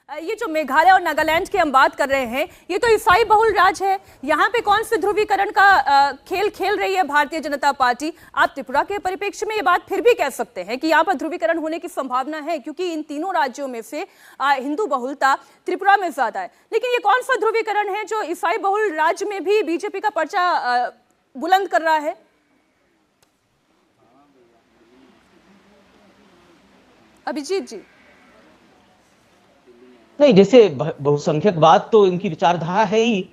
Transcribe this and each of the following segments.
ये जो मेघालय और नागालैंड की हम बात कर रहे हैं, ये तो ईसाई बहुल राज्य है। यहाँ पे कौन से ध्रुवीकरण का खेल खेल रही है भारतीय जनता पार्टी? आप त्रिपुरा के परिप्रेक्ष्य में ये बात फिर भी कह सकते हैं कि यहाँ पर ध्रुवीकरण होने की संभावना है, क्योंकि इन तीनों राज्यों में से हिंदू बहुलता त्रिपुरा में ज्यादा है। लेकिन ये कौन सा ध्रुवीकरण है जो ईसाई बहुल राज्य में भी बीजेपी का पर्चा बुलंद कर रहा है? अभिजीत जी। नहीं, जैसे बहुसंख्यकवाद तो इनकी विचारधारा है ही।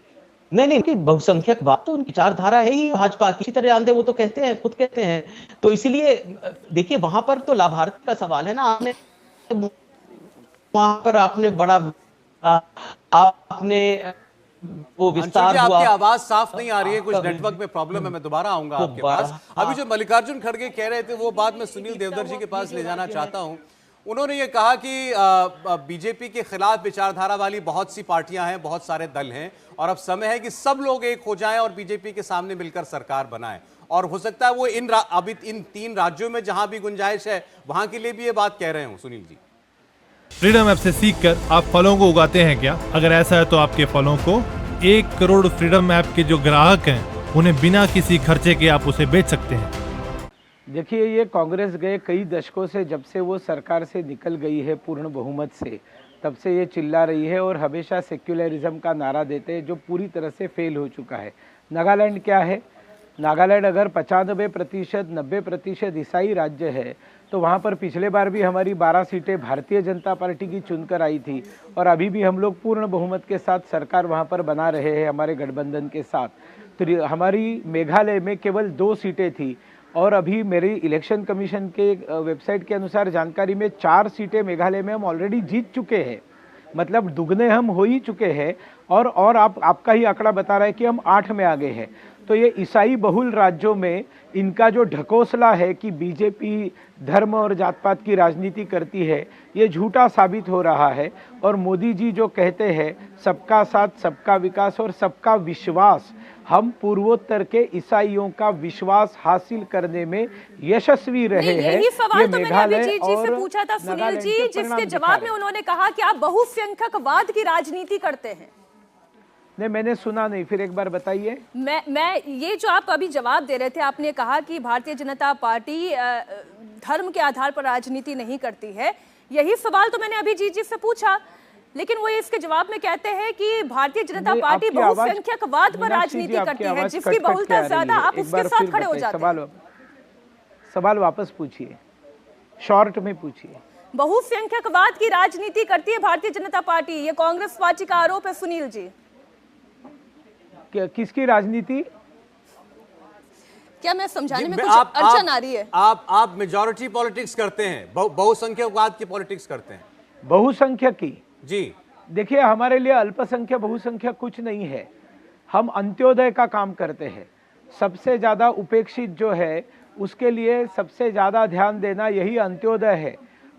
नहीं, इनकी बहुसंख्यकवाद तो उनकी विचारधारा है ही भाजपा की। इसी तरह जानते, वो तो कहते हैं, खुद कहते हैं। तो इसीलिए देखिए, वहां पर तो लाभार्थी का सवाल है ना। आपने वहां पर आपने बड़ा आपने वो विस्तार हुआ। आपकी आवाज साफ नहीं आ रही है, कुछ नेटवर्क में प्रॉब्लम है। मैं दोबारा आऊंगा आपके पास। अभी जो मल्लिकार्जुन खड़गे कह रहे थे वो बात मैं सुनील देवधर जी के पास ले जाना चाहता हूं। उन्होंने ये कहा कि बीजेपी के खिलाफ विचारधारा वाली बहुत सी पार्टियां हैं, बहुत सारे दल हैं, और अब समय है कि सब लोग एक हो जाएं और बीजेपी के सामने मिलकर सरकार बनाएं। और हो सकता है वो अभी इन तीन राज्यों में जहां भी गुंजाइश है वहां के लिए भी ये बात कह रहे हूं। सुनील जी, फ्रीडम ऐप से सीखकर आप फलों को उगाते हैं क्या? अगर ऐसा है तो आपके फलों को 1 करोड़ फ्रीडम ऐप के जो ग्राहक हैं उन्हें बिना किसी खर्चे के आप उसे बेच सकते हैं। देखिए, ये कांग्रेस गए कई दशकों से, जब से वो सरकार से निकल गई है पूर्ण बहुमत से, तब से ये चिल्ला रही है और हमेशा सेक्युलरिज्म का नारा देते हैं, जो पूरी तरह से फेल हो चुका है। नागालैंड क्या है? नागालैंड अगर 95% 90% ईसाई राज्य है, तो वहाँ पर पिछले बार भी हमारी 12 सीटें भारतीय जनता पार्टी की चुनकर आई थी, और अभी भी हम लोग पूर्ण बहुमत के साथ सरकार वहाँ पर बना रहे हैं हमारे गठबंधन के साथ। तो हमारी मेघालय में केवल 2 सीटें थी, और अभी मेरी इलेक्शन कमीशन के वेबसाइट के अनुसार जानकारी में 4 सीटें मेघालय में हम ऑलरेडी जीत चुके हैं। मतलब दुगने हम हो ही चुके हैं, और आपका ही आंकड़ा बता रहा है कि हम 8 में आ गए हैं। तो ये ईसाई बहुल राज्यों में इनका जो ढकोसला है कि बीजेपी धर्म और जात पात की राजनीति करती है, ये झूठा साबित हो रहा है। और मोदी जी जो कहते हैं सबका साथ, सबका विकास और सबका विश्वास, हम पूर्वोत्तर के ईसाइयों का विश्वास हासिल करने में यशस्वी रहे हैं। यही सवाल तो मैंने अभिजीत जी से पूछा था सुनील जी, जिसके जवाब में उन्होंने कहा कि आप बहुसंख्यकवाद की राजनीति करते हैं। नहीं, मैंने सुना नहीं, फिर एक बार बताइए। मैं ये जो आप अभी जवाब दे रहे थे, आपने कहा कि भारतीय जनता पार्टी धर्म के आधार पर राजनीति नहीं करती है। यही सवाल तो मैंने अभिजीत जी से पूछा, लेकिन वो इसके जवाब में कहते हैं कि भारतीय जनता पार्टी बहुसंख्यकवाद पर राजनीति करती है, जिसकी बहुलता ज्यादा, आप उसके साथ खड़े हो जाते हैं। सवाल वापस पूछिए, शॉर्ट में पूछिए। बहुसंख्यकवाद की राजनीति करती है भारतीय जनता पार्टी, ये कांग्रेस पार्टी का आरोप है सुनील जी। किसकी राजनीति? क्या मैं समझाने में कुछ अड़चन आ रही है? आप मेजॉरिटी पॉलिटिक्स करते हैं, बहुसंख्यकवाद की पॉलिटिक्स करते हैं। बहुसंख्यक की जी, देखिए, हमारे लिए अल्पसंख्यक बहुसंख्यक कुछ नहीं है। हम अंत्योदय का काम करते हैं। सबसे ज्यादा उपेक्षित जो है उसके लिए सबसे ज्यादा ध्यान देना यही अंत्योदय है,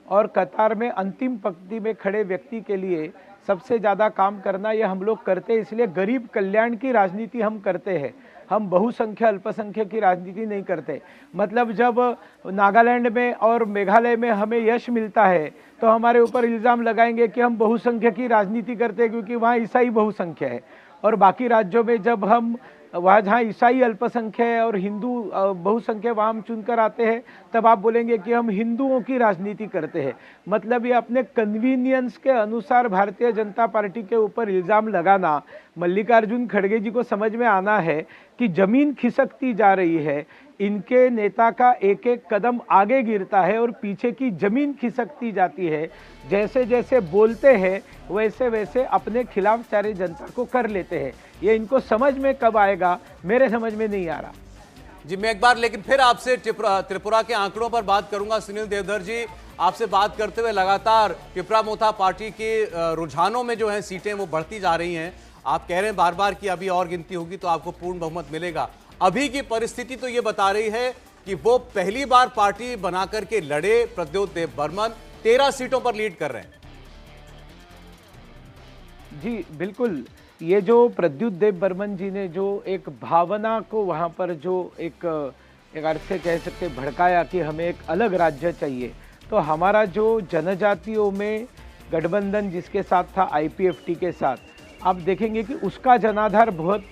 और कतार में अंतिम पंक्ति में खड़े व्यक्ति के लिए सबसे ज़्यादा काम करना ये हम लोग करते हैं। इसलिए गरीब कल्याण की राजनीति हम करते हैं, हम बहुसंख्यक अल्पसंख्यक की राजनीति नहीं करते। मतलब जब नागालैंड में और मेघालय में हमें यश मिलता है तो हमारे ऊपर इल्ज़ाम लगाएंगे कि हम बहुसंख्यक की राजनीति करते हैं, क्योंकि वहाँ ईसाई बहुसंख्यक है। और बाकी राज्यों में जब हम वहाँ जहाँ ईसाई अल्पसंख्यक है और हिंदू बहुसंख्यक वहाँ हम चुनकर आते हैं, तब आप बोलेंगे कि हम हिंदुओं की राजनीति करते हैं। मतलब ये अपने कन्वीनियंस के अनुसार भारतीय जनता पार्टी के ऊपर इल्ज़ाम लगाना, मल्लिकार्जुन खड़गे जी को समझ में आना है कि जमीन खिसकती जा रही है, इनके नेता का एक एक कदम आगे गिरता है और पीछे की जमीन खिसकती जाती है। जैसे जैसे बोलते हैं वैसे वैसे अपने खिलाफ सारे जनता को कर लेते हैं। ये इनको समझ में कब आएगा, मेरे समझ में नहीं आ रहा जी। मैं एक बार लेकिन फिर आपसे त्रिपुरा के आंकड़ों पर बात करूंगा। सुनील देवधर जी, आपसे बात करते हुए लगातार त्रिपुरा मोथा पार्टी के रुझानों में जो है सीटें वो बढ़ती जा रही हैं। आप कह रहे हैं बार बार कि अभी और गिनती होगी तो आपको पूर्ण बहुमत मिलेगा। अभी की परिस्थिति तो ये बता रही है कि वो पहली बार पार्टी बनाकर के लड़े। प्रद्योत देव बर्मन 13 सीटों पर लीड कर रहे हैं। जी बिल्कुल, ये जो प्रद्युत देव बर्मन जी ने जो एक भावना को वहाँ पर जो एक अर्थ से कह सकते भड़काया कि हमें एक अलग राज्य चाहिए, तो हमारा जो जनजातियों में गठबंधन जिसके साथ था IPFT के साथ, आप देखेंगे कि उसका जनाधार बहुत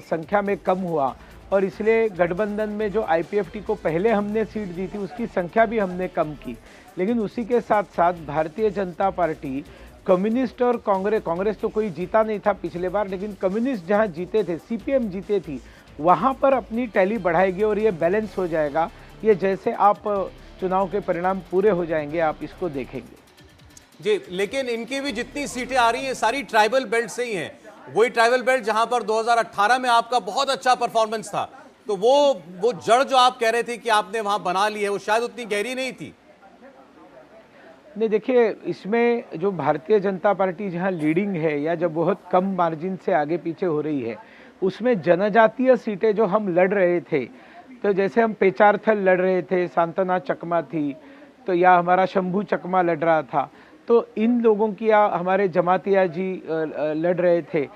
संख्या में कम हुआ और इसलिए गठबंधन में जो IPFT को पहले हमने सीट दी थी उसकी संख्या भी हमने कम की। लेकिन उसी के साथ साथ भारतीय जनता पार्टी, कम्युनिस्ट और कांग्रेस तो कोई जीता नहीं था पिछले बार, लेकिन कम्युनिस्ट जहां जीते थे, CPM जीते थी, वहां पर अपनी टैली बढ़ाएगी और ये बैलेंस हो जाएगा। ये जैसे आप चुनाव के परिणाम पूरे हो जाएंगे आप इसको देखेंगे। जी, लेकिन इनकी भी जितनी सीटें आ रही हैं सारी ट्राइबल बेल्ट से ही हैं। वही ट्राइबल बेल्ट जहां पर 2018 में आपका बहुत अच्छा परफॉर्मेंस था, तो वो जड़ जो आप कह रहे थे कि आपने वहां बना ली है वो शायद उतनी गहरी नहीं थी। नहीं, देखिए, इसमें जो भारतीय जनता पार्टी जहां लीडिंग है या जब बहुत कम मार्जिन से आगे पीछे हो रही है, उसमें जनजातीय सीटें जो हम लड़ रहे थे, तो जैसे हम पेचारथल लड़ रहे थे, सांतना चकमा थी, तो या हमारा शंभू चकमा लड़ रहा था, तो इन लोगों की, या हमारे जमातिया जी लड़ रहे थे,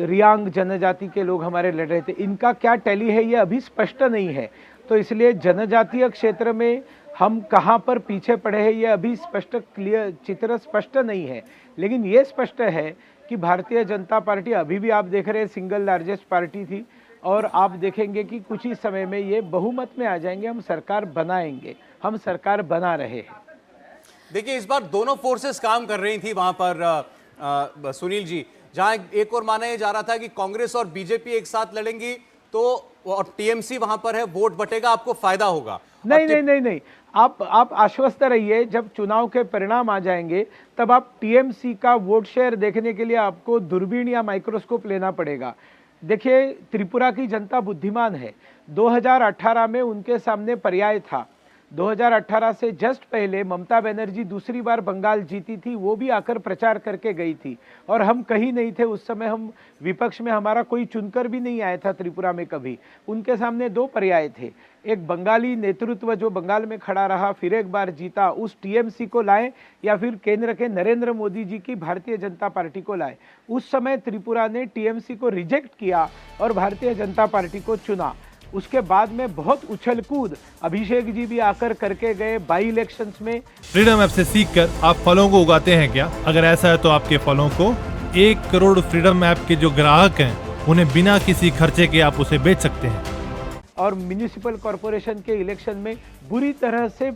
रियांग जनजाति के लोग हमारे लड़ रहे थे, इनका क्या टैली है ये अभी स्पष्ट नहीं है। तो इसलिए जनजातीय क्षेत्र में हम कहाँ पर पीछे पड़े हैं ये अभी स्पष्ट चित्र स्पष्ट नहीं है। लेकिन ये स्पष्ट है कि भारतीय जनता पार्टी अभी भी आप देख रहे हैं सिंगल लार्जेस्ट पार्टी थी और आप देखेंगे कि कुछ ही समय में ये बहुमत में आ जाएंगे, हम सरकार बनाएंगे, हम सरकार बना रहे हैं। देखिए, इस बार दोनों फोर्सेस काम कर रही थी वहां पर सुनील जी, जहां एक और माना जा रहा था कि कांग्रेस और बीजेपी एक साथ लड़ेंगी तो और टीएमसी वहां पर है, वोट बटेगा, आपको फायदा होगा। नहीं, आप आश्वस्त रहिए, जब चुनाव के परिणाम आ जाएंगे तब आप टीएमसी का वोट शेयर देखने के लिए आपको दूरबीन या माइक्रोस्कोप लेना पड़ेगा। देखिए, त्रिपुरा की जनता बुद्धिमान है। 2018 में उनके सामने पर्याय था। 2018 से जस्ट पहले ममता बनर्जी दूसरी बार बंगाल जीती थी, वो भी आकर प्रचार करके गई थी और हम कहीं नहीं थे उस समय, हम विपक्ष में, हमारा कोई चुनकर भी नहीं आया था त्रिपुरा में कभी। उनके सामने दो पर्याय थे, एक बंगाली नेतृत्व जो बंगाल में खड़ा रहा फिर एक बार जीता, उस टीएमसी को लाए, या फिर केंद्र के नरेंद्र मोदी जी की भारतीय जनता पार्टी को लाए। उस समय त्रिपुरा ने टीएमसी को रिजेक्ट किया और भारतीय जनता पार्टी को चुना। उसके बाद में बहुत उछल कूद अभिषेक जी भी आकर करके गए बाई इलेक्शंस में। फ्रीडम ऐप से सीखकर आप फलों को उगाते हैं क्या? अगर ऐसा है तो आपके फलों को 1 करोड़ फ्रीडम ऐप के जो ग्राहक हैं उन्हें बिना किसी खर्चे के आप उसे बेच सकते हैं। और म्यूनिसिपल कॉरपोरेशन के इलेक्शन में बुरी तरह से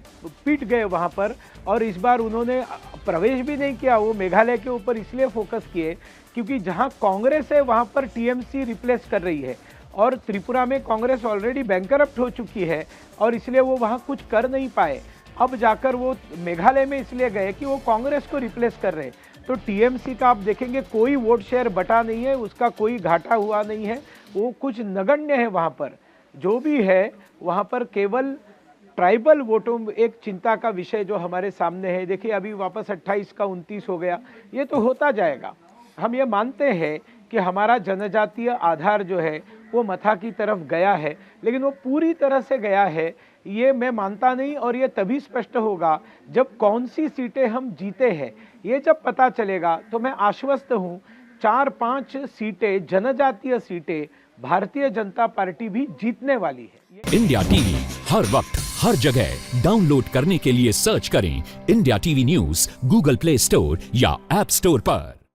पीट गए वहां पर, और इस बार उन्होंने प्रवेश भी नहीं किया। वो मेघालय के ऊपर इसलिए फोकस किए क्योंकि जहां कांग्रेस है वहां पर टीएमसी रिप्लेस कर रही है, और त्रिपुरा में कांग्रेस ऑलरेडी बैंकरप्ट हो चुकी है और इसलिए वो वहाँ कुछ कर नहीं पाए। अब जाकर वो मेघालय में इसलिए गए कि वो कांग्रेस को रिप्लेस कर रहे। तो टीएमसी का आप देखेंगे कोई वोट शेयर बटा नहीं है, उसका कोई घाटा हुआ नहीं है, वो कुछ नगण्य है वहाँ पर। जो भी है वहाँ पर केवल ट्राइबल वोटों एक चिंता का विषय जो हमारे सामने है। देखिए, अभी वापस 28 का 29 हो गया, ये तो होता जाएगा। हम ये मानते हैं कि हमारा जनजातीय आधार जो है वो मथा की तरफ गया है, लेकिन वो पूरी तरह से गया है ये मैं मानता नहीं, और ये तभी स्पष्ट होगा जब कौन सी सीटें हम जीते हैं। ये जब पता चलेगा तो मैं आश्वस्त हूँ 4-5 सीटें, जनजातीय सीटें, भारतीय जनता पार्टी भी जीतने वाली है। इंडिया टीवी हर वक्त हर जगह डाउनलोड करने के लिए सर्च करें India TV news Google play store या ऐप स्टोर पर।